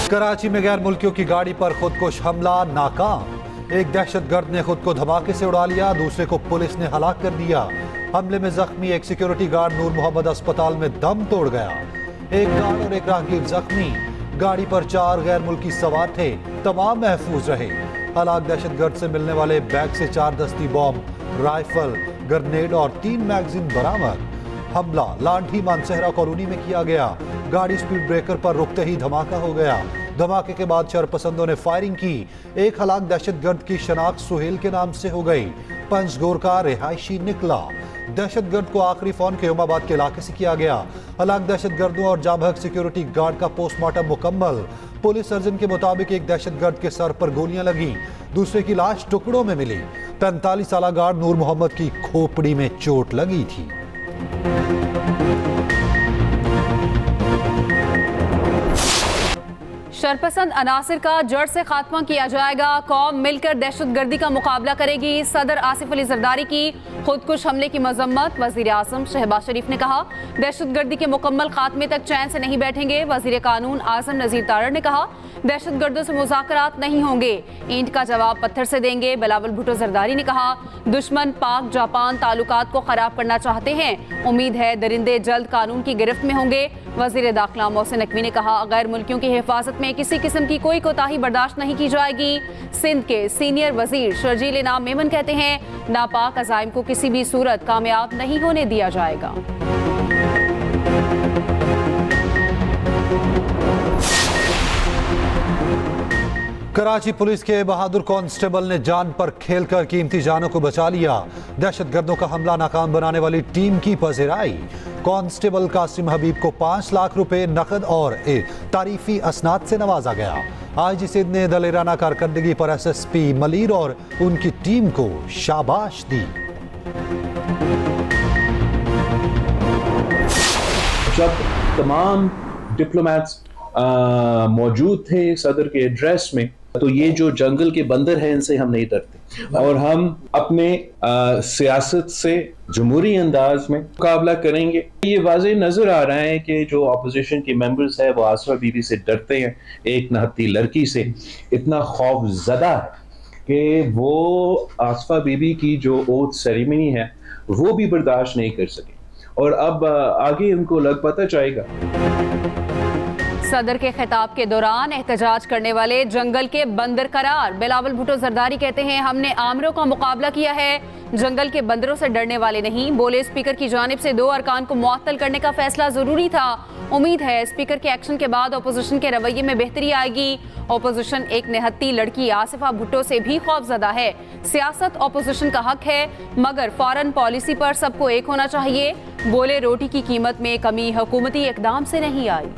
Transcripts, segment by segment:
कराची में गैर मुल्कियों की गाड़ी पर खुदकुश हमला नाकाम। एक दहशतगर्द ने खुद को धमाके से उड़ा लिया, दूसरे को पुलिस ने हलाक कर दिया। हमले में जख्मी एक सिक्योरिटी गार्ड नूर मोहम्मद अस्पताल में दम तोड़ गया। एक गार्ड और एक राहगीर जख्मी। गाड़ी पर 4 गैर मुल्की सवार थे, तमाम महफूज रहे। हलाक दहशतगर्द से मिलने वाले बैग से 4 दस्ती बॉम्ब, राइफल, ग्रेनेड और 3 मैगजीन बरामद। हमला लांठी मानसहरा कॉलोनी में किया गया। गाड़ी स्पीड ब्रेकर पर रुकते ही धमाका हो गया। धमाके के बाद शरपसंदों ने फायरिंग की। एक हलाक दहशतगर्द की शनाख्त सुहेल के नाम से हो गई। पंजगोर का रिहायशी निकला। दहशतगर्द को आखिरी फोन के उमाबाद के इलाके से किया गया। हलाक दहशतगर्दों और जाबहक सिक्योरिटी गार्ड का पोस्टमार्टम मुकम्मल। पुलिस सर्जन के मुताबिक एक दहशतगर्द के सर पर गोलियां लगी, दूसरे की लाश टुकड़ों में मिली। 45 साल गार्ड नूर मोहम्मद की खोपड़ी में चोट लगी थी। शरपसंद अनासिर का जड़ से खात्मा किया जाएगा। कौम मिलकर दहशतगर्दी का मुकाबला करेगी। सदर आसिफ अली जरदारी की खुदकुश हमले की मजम्मत। वजीर आजम शहबाज शरीफ ने कहा, दहशतगर्दी के मुकम्मल खात्मे तक चैन से नहीं बैठेंगे। वजीर कानून आजम नजीर तारड़ ने कहा, दहशतगर्दों से मुज़ाकरात नहीं होंगे, ईंट का जवाब पत्थर से देंगे। बिलावल भुट्टो जरदारी ने कहा, दुश्मन पाक जापान ताल्लुकात को खराब करना चाहते हैं। उम्मीद है दरिंदे जल्द कानून की गिरफ्त में होंगे। वजीर दाखिला मोहसिन नकवी ने कहा, गैर मुल्कियों की हिफाजत में किसी किस्म की कोई कोताही बर्दाश्त नहीं की जाएगी। सिंध के सीनियर वजीर शर्जील इनाम मेमन कहते हैं, नापाक अज़ाइम को किसी भी सूरत कामयाब नहीं होने दिया जाएगा। कराची पुलिस के बहादुर कांस्टेबल ने जान पर खेलकर कीमती जानों को बचा लिया। दहशतगर्दों का हमला नाकाम बनाने वाली टीम की पज़िराई। कांस्टेबल कासिम हबीब को 5 लाख रुपए नकद और तारीफी असनाद से नवाजा गया। आईजी सिंध ने दलेराना कारकर्दगी पर एसएसपी मलीर और उनकी टीम को शाबाश दी। जब तमाम डिप्लोमेट्स मौजूद थे सदर के एड्रेस में, तो ये जो जंगल के बंदर हैं इनसे हम नहीं डरते और हम अपने सियासत से जमहूरी अंदाज में मुकाबला करेंगे। ये वाज़ेह नजर आ रहा है कि जो अपोजिशन के मेंबर्स है वो आसफा बीबी से डरते हैं, एक नहत्ती लड़की से इतना खौफ ज़दा है कि वो आसफा बीबी की जो ओथ सेरेमनी है वो भी बर्दाश्त नहीं कर सके और अब आगे उनको लग पता जाएगा। सदर के खिताब के दौरान एहतजाज करने वाले जंगल के बंदर करार। बिलावल भुट्टो जरदारी कहते हैं, हमने आमरों का मुकाबला किया है, जंगल के बंदरों से डरने वाले नहीं। बोले, स्पीकर की जानिब से 2 अरकान को मुअत्तल करने का फैसला जरूरी था। उम्मीद है स्पीकर के एक्शन के बाद अपोजिशन के रवैये में बेहतरी आएगी। अपोजिशन एक निहत्ती लड़की आसिफा भुट्टो से भी खौफजदा है। सियासत अपोजिशन का हक है, मगर फॉरेन पॉलिसी पर सबको एक होना चाहिए। बोले, रोटी की कीमत में कमी हुकूमती इकदाम से नहीं आई।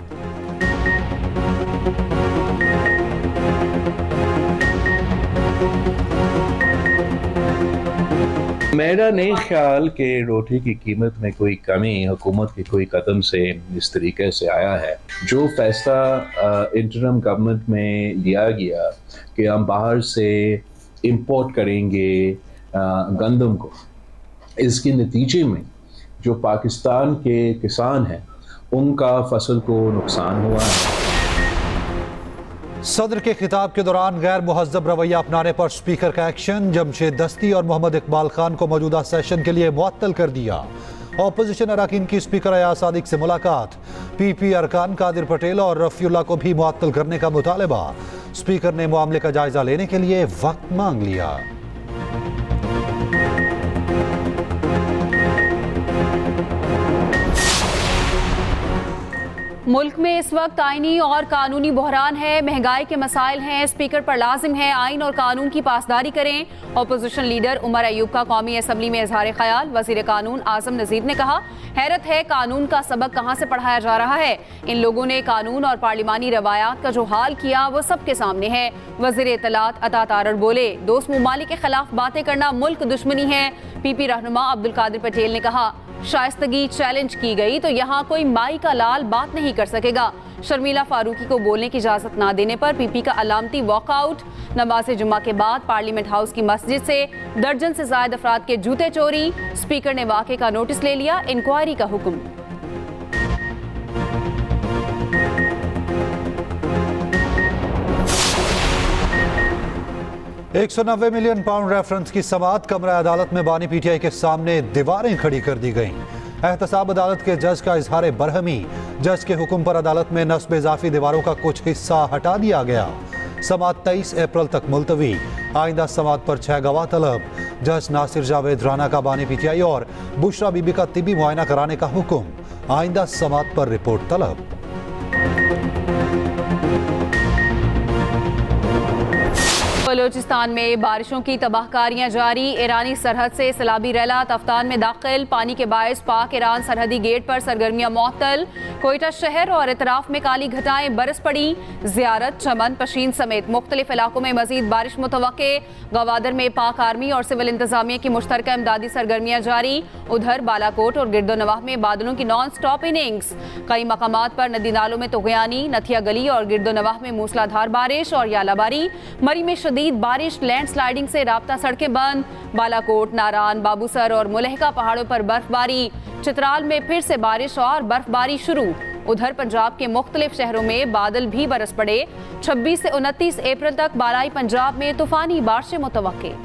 मेरा नहीं ख्याल कि रोटी की कीमत में कोई कमी हुकूमत के कोई कदम से इस तरीके से आया है। जो फैसला इंटरम गवर्नमेंट में लिया गया कि हम बाहर से इंपोर्ट करेंगे गंदम को, इसके नतीजे में जो पाकिस्तान के किसान हैं उनका फसल को नुकसान हुआ है। सदर के खिताब के दौरान गैर मुहज्जब रवैया अपनाने पर स्पीकर का एक्शन। जमशेद दस्ती और मोहम्मद इकबाल खान को मौजूदा सेशन के लिए मुअत्तल कर दिया। अपोजिशन अरकान की स्पीकर अयाज सादिक से मुलाकात। पीपी अरकान कादिर पटेल और रफीउल्लाह को भी मुअत्तल करने का मुतालबा। स्पीकर ने मामले का जायजा लेने के लिए वक्त मांग लिया। मुल्क में इस वक्त आईनी और कानूनी बहरान है, महंगाई के मसाइल हैं। स्पीकर पर लाजिम है आइन और कानून की पासदारी करें। अपोजिशन लीडर उमर अयूब का कौमी असम्बली में इजहार ख्याल। वजीर कानून आजम नजीर ने कहा, हैरत है कानून का सबक कहाँ से पढ़ाया जा रहा है। इन लोगों ने कानून और पार्लिमानी रवायात का जो हाल किया वो सबके सामने है। वजीर इत्तलात अता तारड़ बोले, दोस्त ममालिक के खिलाफ बातें करना मुल्क दुश्मनी है। पीपी रहनुमा अब्दुल कादिर पटेल ने कहा, शाइस्तगी चैलेंज की गई तो यहाँ कोई माई का लाल बात नहीं कर सकेगा। शर्मिला फारूकी को बोलने की इजाजत ना देने पर पीपी का अलामती वॉकआउट। नमाज जुम्मा के बाद पार्लियामेंट हाउस की मस्जिद से दर्जन से ज्यादा अफराद के जूते चोरी। स्पीकर ने वाक़े का नोटिस ले लिया, इंक्वायरी का हुक्म। 190 मिलियन पाउंड रेफरेंस की समाअत कमरा अदालत में बानी पीटीआई के सामने दीवारें खड़ी कर दी गईं। एहतसाब अदालत के जज का इजहार बरहमी, जज के हुक्म पर अदालत में नस्ब इजाफी दीवारों का कुछ हिस्सा हटा दिया गया। समाअत 23 अप्रैल तक मुलतवी। आइंदा समाअत पर 6 गवाह तलब। जज नासिर जावेद राना का बानी पीटीआई और बुशरा बीबी का तिबी मुआयना कराने का हुक्म। आइंदा समाअत पर रिपोर्ट तलब। बलूचिस्तान में बारिशों की तबाहकारियां जारी। ईरानी सरहद से सैलाबी रैला तफ्तान में दाखिल। पानी के बायस पाक ईरान सरहदी गेट पर सरगर्मियां मुअत्तल। कोयटा शहर और इतराफ में काली घटाएं बरस पड़ी। जियारत, चमन, पशीन समेत मुख्तलिफ इलाकों में मजीद बारिश मुतवक्के। गवादर में पाक आर्मी और सिविल इंतजामिया की मुश्तरका इमदादी सरगर्मियां जारी। उधर बालाकोट और गिरदोनवाह में बादलों की नॉन स्टॉप इनिंग्स। कई मकामात पर नदी नालों में तुगयानी। नथिया गली और गिरदोनवाह में मूसलाधार बारिश और यालाबारी। मरी में शदीद बारिश, लैंडस्लाइडिंग से राब्ता सड़कें बंद। बालाकोट, नारान, बाबूसर और मुलहका पहाड़ों पर बर्फबारी। चित्राल में फिर से बारिश और बर्फबारी शुरू। उधर पंजाब के मुख्तलिफ शहरों में बादल भी बरस पड़े। 26 से 29 अप्रैल तक बालाई पंजाब में तूफानी बारिशें मुतवक्के।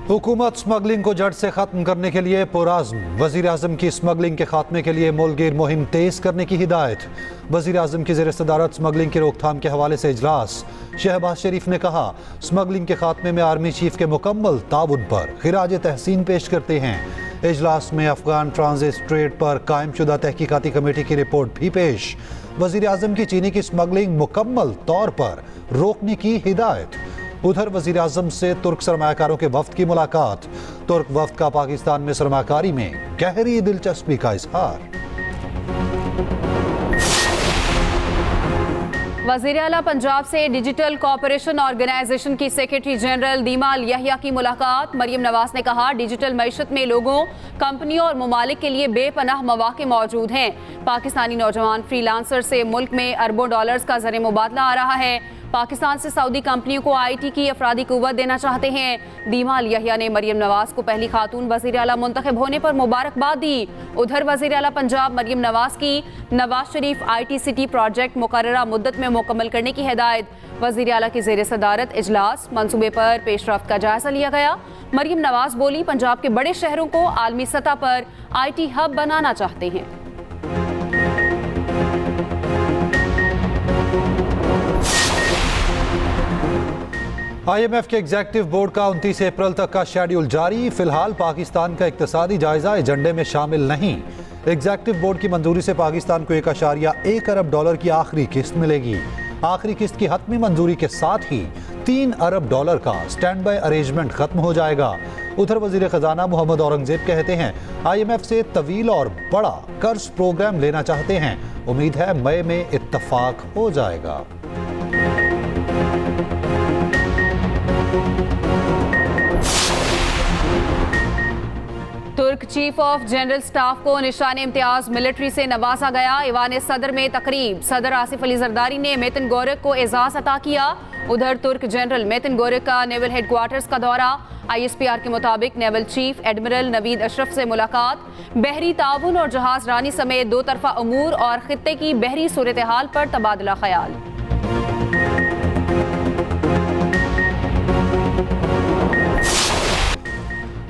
हुकूमत स्मगलिंग को जड़ से खत्म करने के लिए पुरअज़्म। वज़ीर आज़म की स्मगलिंग के खात्मे के लिए मुल्क मुहिम तेज करने की हिदायत। वज़ीर आज़म की ज़ेर सदारत स्मगलिंग की रोकथाम के हवाले से इजलास। शहबाज शरीफ ने कहा, स्मगलिंग के खात्मे में आर्मी चीफ के मुकम्मल ताउन पर खिराज तहसीन पेश करते हैं। इजलास में अफगान ट्रांजिट स्ट्रेट पर कायम शुदा तहकीकाती कमेटी की रिपोर्ट भी पेश। वज़ीर आज़म की चीनी की स्मगलिंग मुकम्मल तौर पर रोकने की हिदायत। उधर वज़ीर आज़म से तुर्क सरमायाकारों के वफ्द की मुलाकात। तुर्क वफ्द का पाकिस्तान में सरमायाकारी में गहरी दिलचस्पी का इजहार। वज़ीर आला पंजाब से डिजिटल कॉपरेशन ऑर्गेनाइजेशन की सेक्रेटरी जनरल दीमा अल यहिया की मुलाकात। मरियम नवाज ने कहा, डिजिटल मईशत में लोगों, कंपनियों और ममालिक के लिए बेपनाह मौके मौजूद हैं। पाकिस्तानी नौजवान फ्रीलांसर से मुल्क में अरबों डॉलर्स का ज़र मुबादला आ रहा है। पाकिस्तान से सऊदी कंपनियों को IT की अफरादी कुव्वत देना चाहते हैं। दीमा अल यहिया ने मरियम नवाज को पहली खातून वज़ीर आला मुंतखब होने पर मुबारकबाद दी। उधर वज़ीर आला पंजाब मरियम नवाज की Nawaz Sharif IT city project मुकर्ररा मुद्दत में मुकम्मल करने की हिदायत। वज़ीर आला की ज़ेर सदारत इजलास। मंसूबे पर पेशरफ्त का जायजा लिया गया। मरियम नवाज बोली, पंजाब के बड़े शहरों को आलमी सतह पर IT हब बनाना चाहते हैं। IMF के एग्जेक्टिव बोर्ड का 29 अप्रैल तक का शेड्यूल जारी। फिलहाल पाकिस्तान का इक्तिसादी जायजा एजेंडे में शामिल नहीं। एग्जेक्टिव बोर्ड की मंजूरी से पाकिस्तान को 1.1 अरब डॉलर की आखिरी किस्त मिलेगी। आखिरी किस्त की हतमी मंजूरी के साथ ही 3 अरब डॉलर का स्टैंड बाय अरेंजमेंट खत्म हो जाएगा। उधर वजीर खजाना मोहम्मद औरंगजेब कहते हैं, IMF से तवील और बड़ा कर्ज प्रोग्राम लेना चाहते हैं। उम्मीद है मई में इत्तफाक हो जाएगा। तुर्क चीफ ऑफ जनरल स्टाफ को निशान इम्तियाज मिलिट्री से नवाजा गया। ईवान सदर में तकरीब। सदर आसिफ अली जरदारी ने मेतिन गोरक को एजाज अता किया। उधर तुर्क जनरल मेतिन गोरक का नेवल हेडक्वार्टर्स का दौरा। ISPR के मुताबिक naval chief admiral Naveed Ashraf से मुलाकात। बहरी ताउन और जहाज रानी समेत दो तरफा अमूर और खित्ते की बहरी सूरत हाल पर तबादला ख्याल।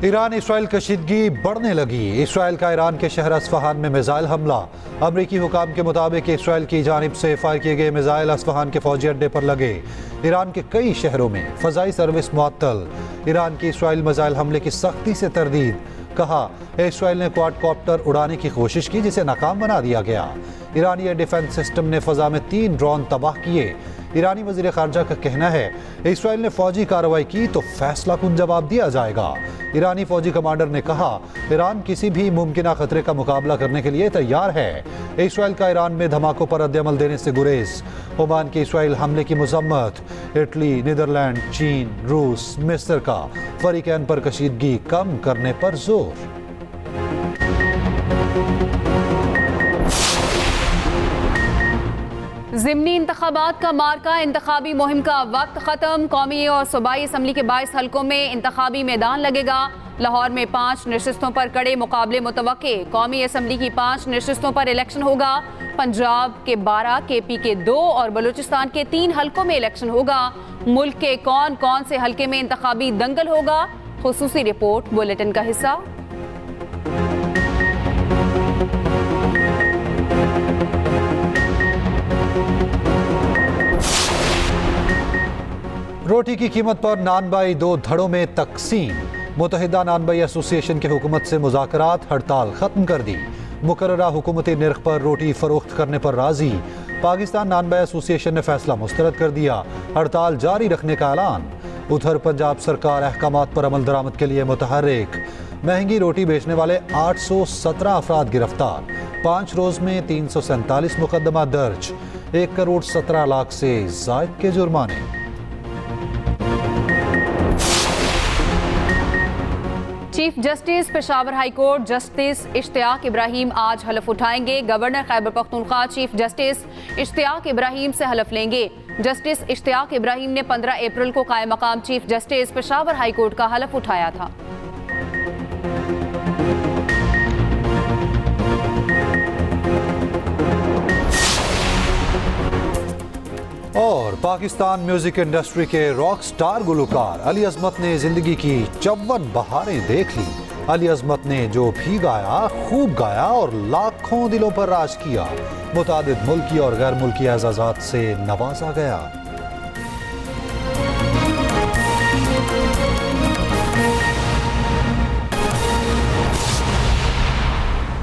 ईरान इसराइल कशीदगी बढ़ने लगी। इसराइल का ईरान के शहर अस्फहान में मिसाइल हमला। अमरीकी हुकाम के मुताबिक इसराइल की जानिब से फायर किए गए मिसाइल अस्फहान के फौजी अड्डे पर लगे। ईरान के कई शहरों में फ़ज़ाई सर्विस मुअत्तल। ईरान की इसराइल मिसाइल हमले की सख्ती से तरदीद। कहा, इसराइल ने क्वाडकॉप्टर उड़ाने की कोशिश की जिसे नाकाम बना दिया गया। ईरानी एयर डिफेंस सिस्टम ने फ़ज़ा में 3 ड्रोन तबाह किए। ईरानी वज़ीर ख़ारजा का कहना है, इसराइल ने फ़ौजी कार्रवाई की तो फैसला कुन जवाब दिया जाएगा। ईरानी फ़ौजी कमांडर ने कहा, ईरान किसी भी मुमकिना खतरे का मुकाबला करने के लिए तैयार है। इसराइल का ईरान में धमाकों पर रद्द-ए-अमल देने से गुरेज। ओमान के इसराइल हमले की मज़म्मत। इटली, नीदरलैंड, चीन, रूस, मिस्र का फरीकैन पर कशीदगी कम करने पर जोर। ज़िमनी इंतखाबात का मार्का। इंतखाबी मुहिम का वक्त खत्म। कौमी और सूबाई असम्बली के 22 हलकों में इंतखाबी मैदान लगेगा। लाहौर में 5 नशिस्तों पर कड़े मुकाबले मुतवक्के। कौमी असम्बली की 5 नशिस्तों पर इलेक्शन होगा। पंजाब के 12, KP के 2 और बलूचिस्तान के 3 हलकों में इलेक्शन होगा। मुल्क के कौन कौन से हलके में इंतखाबी दंगल होगा, खुसूसी रिपोर्ट बुलेटिन का हिस्सा। रोटी की कीमत पर नानबाई 2 धड़ों में तकसीम। मुत्तहिदा नानबाई एसोसिएशन की हुकूमत से मुज़ाकरात, हड़ताल खत्म कर दी। मुकर्ररा हुकूमती निर्ख पर रोटी फरोख्त करने पर राजी। पाकिस्तान नानबाई एसोसिएशन ने फैसला मुस्तरद कर दिया, हड़ताल जारी रखने का ऐलान। उधर पंजाब सरकार अहकामात पर अमल दरामद के लिए मुतहर्रिक। महंगी रोटी बेचने वाले 817 अफराद गिरफ्तार। 5 रोज में 347 मुकदमा दर्ज। 1 करोड़ 17 लाख से जायद के जुर्माने। Chief justice Peshawar high court justice Ishtiaq Ibrahim आज हलफ उठाएंगे। Governor Khyber Pakhtunkhwa chief justice Ishtiaq Ibrahim से हलफ लेंगे। जस्टिस इश्तियाक इब्राहिम ने 15 अप्रैल को कायम मकाम chief justice Peshawar high court का हलफ उठाया था। और पाकिस्तान म्यूजिक इंडस्ट्री के रॉक स्टार गुलकार अली अजमत ने जिंदगी की 54 बहारें देख ली। अली अजमत ने जो भी गाया खूब गाया और लाखों दिलों पर राज किया। मुतादिद मुल्की और गैर मुल्की एजाज़ात से नवाजा गया।